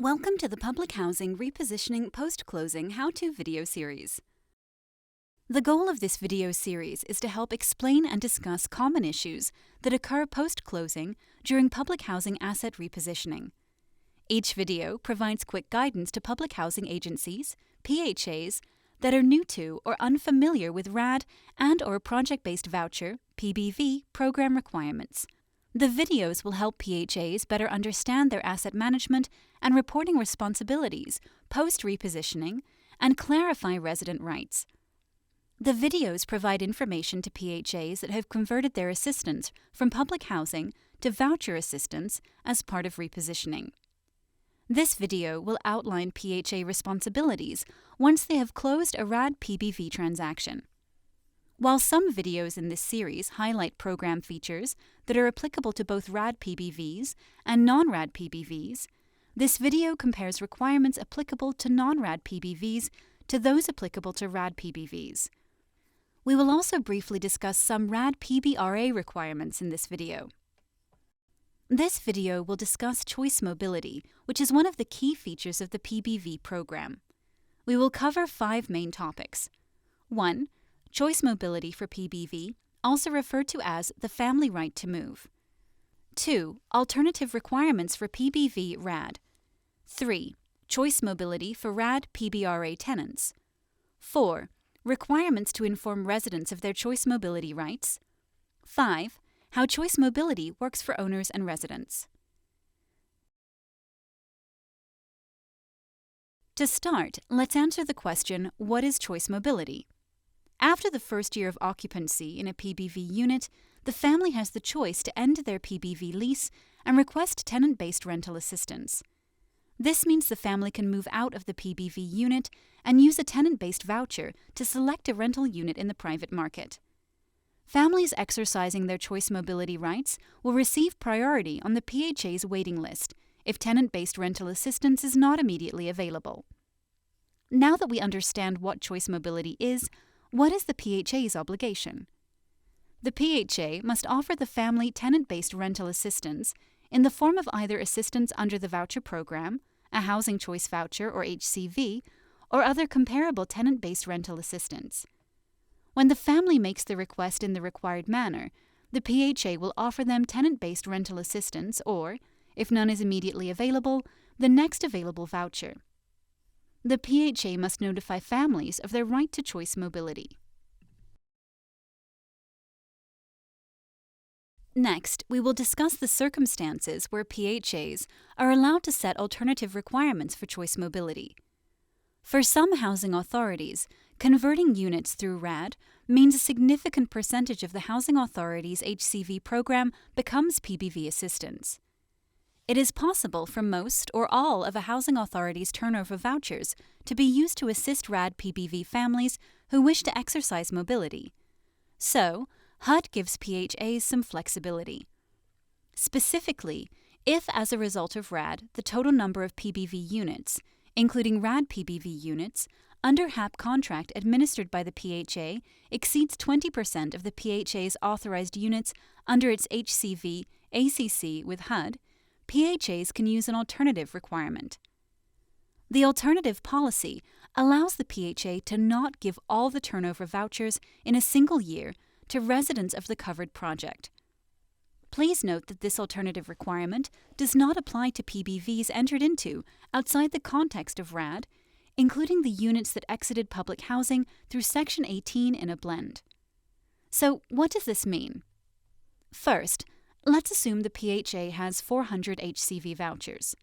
Welcome to the Public Housing Repositioning Post-Closing How-To video series. The goal of this video series is to help explain and discuss common issues that occur post-closing during public housing asset repositioning. Each video provides quick guidance to public housing agencies, PHAs, that are new to or unfamiliar with RAD and/or project-based voucher (PBV) program requirements. The videos will help PHAs better understand their asset management and reporting responsibilities post-repositioning and clarify resident rights. The videos provide information to PHAs that have converted their assistance from public housing to voucher assistance as part of repositioning. This video will outline PHA responsibilities once they have closed a RAD-PBV transaction. While some videos in this series highlight program features that are applicable to both RAD-PBVs and non-RAD-PBVs, this video compares requirements applicable to non-RAD-PBVs to those applicable to RAD-PBVs. We will also briefly discuss some RAD-PBRA requirements in this video. This video will discuss choice mobility, which is one of the key features of the PBV program. We will cover 5 main topics. 1. Choice mobility for PBV, also referred to as the family right to move. 2. Alternative requirements for PBV RAD. 3. Choice mobility for RAD-PBRA tenants. 4. Requirements to inform residents of their choice mobility rights. 5. How choice mobility works for owners and residents. To start, let's answer the question, what is choice mobility? After the first year of occupancy in a PBV unit, the family has the choice to end their PBV lease and request tenant-based rental assistance. This means the family can move out of the PBV unit and use a tenant-based voucher to select a rental unit in the private market. Families exercising their choice mobility rights will receive priority on the PHA's waiting list if tenant-based rental assistance is not immediately available. Now that we understand what choice mobility is, what is the PHA's obligation? The PHA must offer the family tenant-based rental assistance in the form of either assistance under the voucher program, a housing choice voucher or HCV, or other comparable tenant-based rental assistance. When the family makes the request in the required manner, the PHA will offer them tenant-based rental assistance or, if none is immediately available, the next available voucher. The PHA must notify families of their right to choice mobility. Next, we will discuss the circumstances where PHAs are allowed to set alternative requirements for choice mobility. For some housing authorities, converting units through RAD means a significant percentage of the housing authority's HCV program becomes PBV assistance. It is possible for most or all of a housing authority's turnover vouchers to be used to assist RAD-PBV families who wish to exercise mobility. So, HUD gives PHAs some flexibility. Specifically, if as a result of RAD, the total number of PBV units, including RAD-PBV units, under HAP contract administered by the PHA exceeds 20% of the PHA's authorized units under its HCV ACC with HUD, PHAs can use an alternative requirement. The alternative policy allows the PHA to not give all the turnover vouchers in a single year to residents of the covered project. Please note that this alternative requirement does not apply to PBVs entered into outside the context of RAD, including the units that exited public housing through Section 18 in a blend. So, what does this mean? First, let's assume the PHA has 400 HCV vouchers.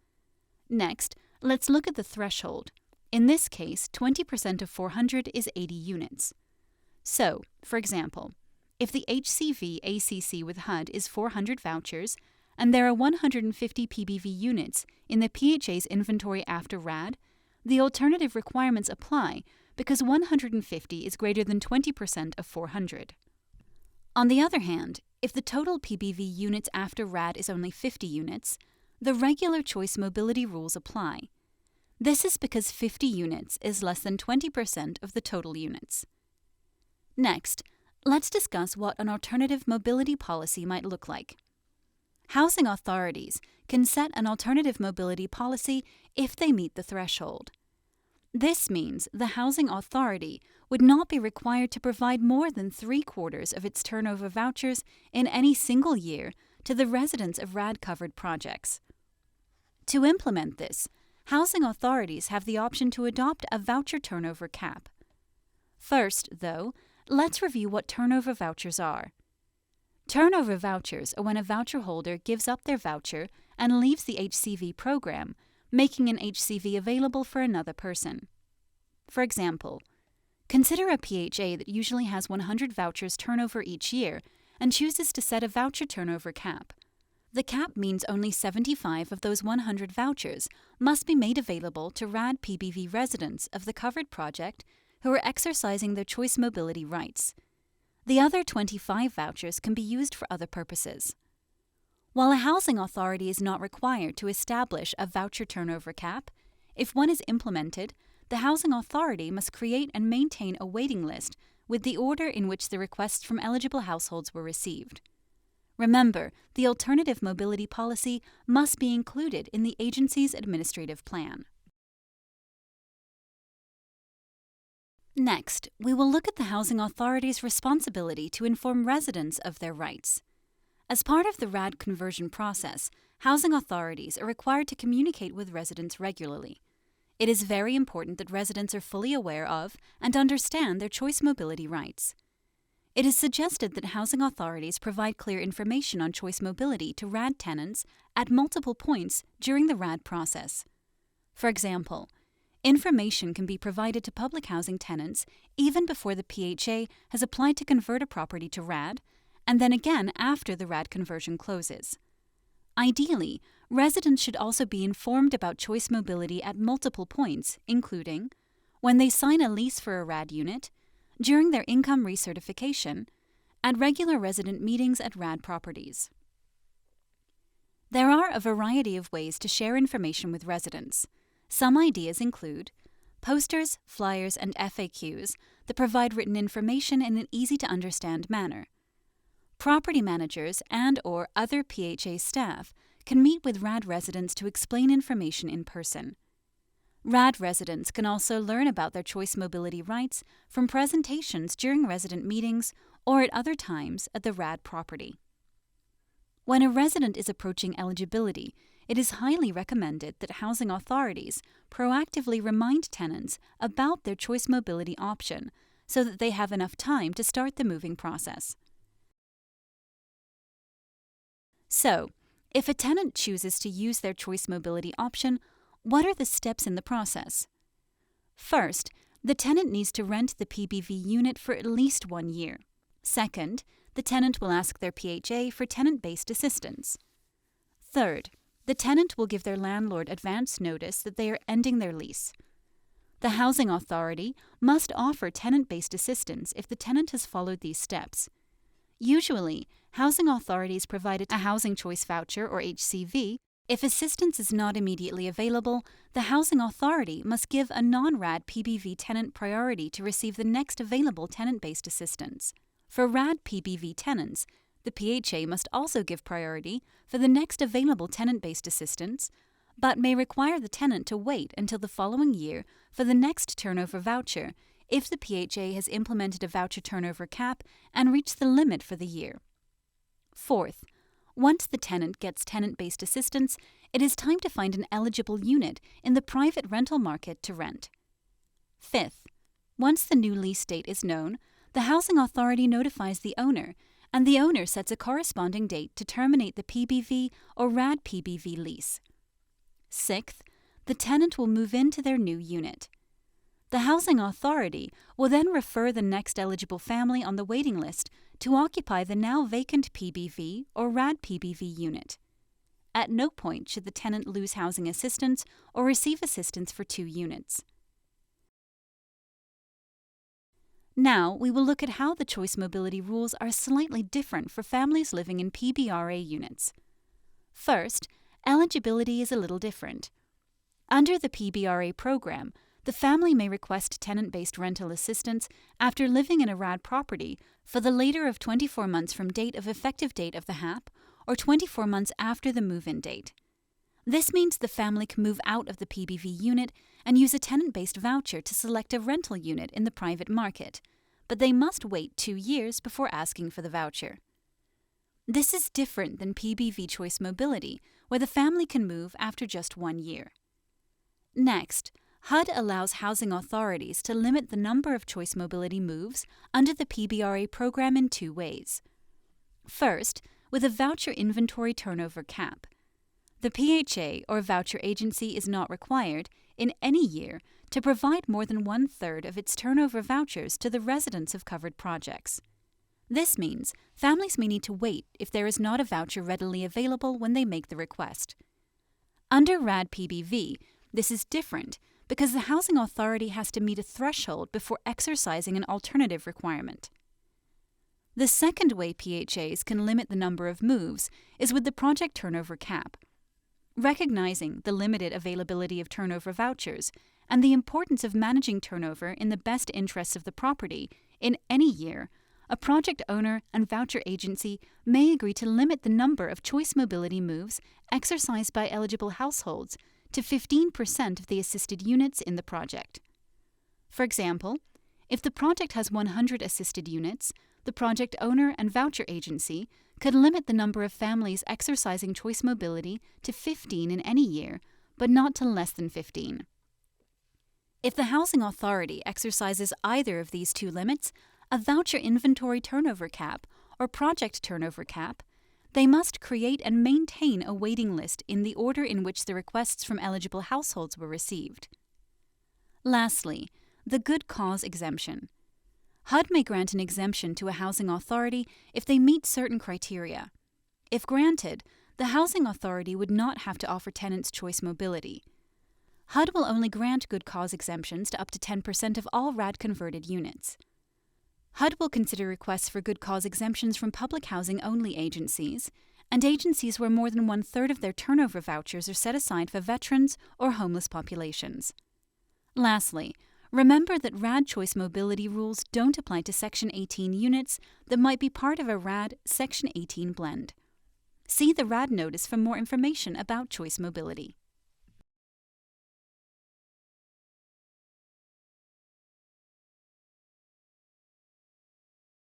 Next, let's look at the threshold. In this case, 20% of 400 is 80 units. So, for example, if the HCV ACC with HUD is 400 vouchers, and there are 150 PBV units in the PHA's inventory after RAD, the alternative requirements apply because 150 is greater than 20% of 400. On the other hand, if the total PBV units after RAD is only 50 units, the regular choice mobility rules apply. This is because 50 units is less than 20% of the total units. Next, let's discuss what an alternative mobility policy might look like. Housing authorities can set an alternative mobility policy if they meet the threshold. This means the housing authority would not be required to provide more than 3/4 of its turnover vouchers in any single year to the residents of RAD-covered projects. To implement this, housing authorities have the option to adopt a voucher turnover cap. First, though, let's review what turnover vouchers are. Turnover vouchers are when a voucher holder gives up their voucher and leaves the HCV program, making an HCV available for another person. For example, consider a PHA that usually has 100 vouchers turnover each year and chooses to set a voucher turnover cap. The cap means only 75 of those 100 vouchers must be made available to RAD-PBV residents of the covered project who are exercising their choice mobility rights. The other 25 vouchers can be used for other purposes. While a housing authority is not required to establish a voucher turnover cap, if one is implemented, the housing authority must create and maintain a waiting list with the order in which the requests from eligible households were received. Remember, the alternative mobility policy must be included in the agency's administrative plan. Next, we will look at the housing authority's responsibility to inform residents of their rights. As part of the RAD conversion process, housing authorities are required to communicate with residents regularly. It is very important that residents are fully aware of and understand their choice mobility rights. It is suggested that housing authorities provide clear information on choice mobility to RAD tenants at multiple points during the RAD process. For example, information can be provided to public housing tenants even before the PHA has applied to convert a property to RAD, and then again after the RAD conversion closes. Ideally, residents should also be informed about choice mobility at multiple points, including when they sign a lease for a RAD unit, during their income recertification, at regular resident meetings at RAD properties. There are a variety of ways to share information with residents. Some ideas include posters, flyers, and FAQs that provide written information in an easy-to-understand manner. Property managers and/or other PHA staff can meet with RAD residents to explain information in person. RAD residents can also learn about their choice mobility rights from presentations during resident meetings or at other times at the RAD property. When a resident is approaching eligibility, it is highly recommended that housing authorities proactively remind tenants about their choice mobility option so that they have enough time to start the moving process. So, if a tenant chooses to use their choice mobility option, what are the steps in the process? First, the tenant needs to rent the PBV unit for at least 1 year. Second, the tenant will ask their PHA for tenant-based assistance. Third, the tenant will give their landlord advance notice that they are ending their lease. The housing authority must offer tenant-based assistance if the tenant has followed these steps. Usually, housing authorities provide a housing choice voucher or HCV. If assistance is not immediately available, the housing authority must give a non-RAD-PBV tenant priority to receive the next available tenant-based assistance. For RAD-PBV tenants, the PHA must also give priority for the next available tenant-based assistance, but may require the tenant to wait until the following year for the next turnover voucher if the PHA has implemented a voucher turnover cap and reached the limit for the year. Fourth, once the tenant gets tenant-based assistance, it is time to find an eligible unit in the private rental market to rent. Fifth, once the new lease date is known, the housing authority notifies the owner, and the owner sets a corresponding date to terminate the PBV or RAD-PBV lease. Sixth, the tenant will move into their new unit. The housing authority will then refer the next eligible family on the waiting list to occupy the now vacant PBV or RAD-PBV unit. At no point should the tenant lose housing assistance or receive assistance for 2 units. Now we will look at how the choice mobility rules are slightly different for families living in PBRA units. First, eligibility is a little different. Under the PBRA program, the family may request tenant-based rental assistance after living in a RAD property for the later of 24 months from date of effective date of the HAP or 24 months after the move-in date. This means the family can move out of the PBV unit and use a tenant-based voucher to select a rental unit in the private market, but they must wait 2 years before asking for the voucher. This is different than PBV choice mobility, where the family can move after just 1 year. Next, HUD allows housing authorities to limit the number of choice mobility moves under the PBRA program in 2 ways. First, with a voucher inventory turnover cap. The PHA or voucher agency is not required, in any year, to provide more than 1/3 of its turnover vouchers to the residents of covered projects. This means families may need to wait if there is not a voucher readily available when they make the request. Under RAD-PBV, this is different because the housing authority has to meet a threshold before exercising an alternative requirement. The second way PHAs can limit the number of moves is with the project turnover cap. Recognizing the limited availability of turnover vouchers and the importance of managing turnover in the best interests of the property in any year, a project owner and voucher agency may agree to limit the number of choice mobility moves exercised by eligible households to 15% of the assisted units in the project. For example, if the project has 100 assisted units, the project owner and voucher agency could limit the number of families exercising choice mobility to 15 in any year, but not to less than 15. If the housing authority exercises either of these 2 limits, a voucher inventory turnover cap or project turnover cap, they must create and maintain a waiting list in the order in which the requests from eligible households were received. Lastly, the good cause exemption. HUD may grant an exemption to a housing authority if they meet certain criteria. If granted, the housing authority would not have to offer tenants choice mobility. HUD will only grant good cause exemptions to up to 10% of all RAD-converted units. HUD will consider requests for good cause exemptions from public housing-only agencies and agencies where more than 1/3 of their turnover vouchers are set aside for veterans or homeless populations. Lastly, remember that RAD choice mobility rules don't apply to Section 18 units that might be part of a RAD Section 18 blend. See the RAD notice for more information about choice mobility.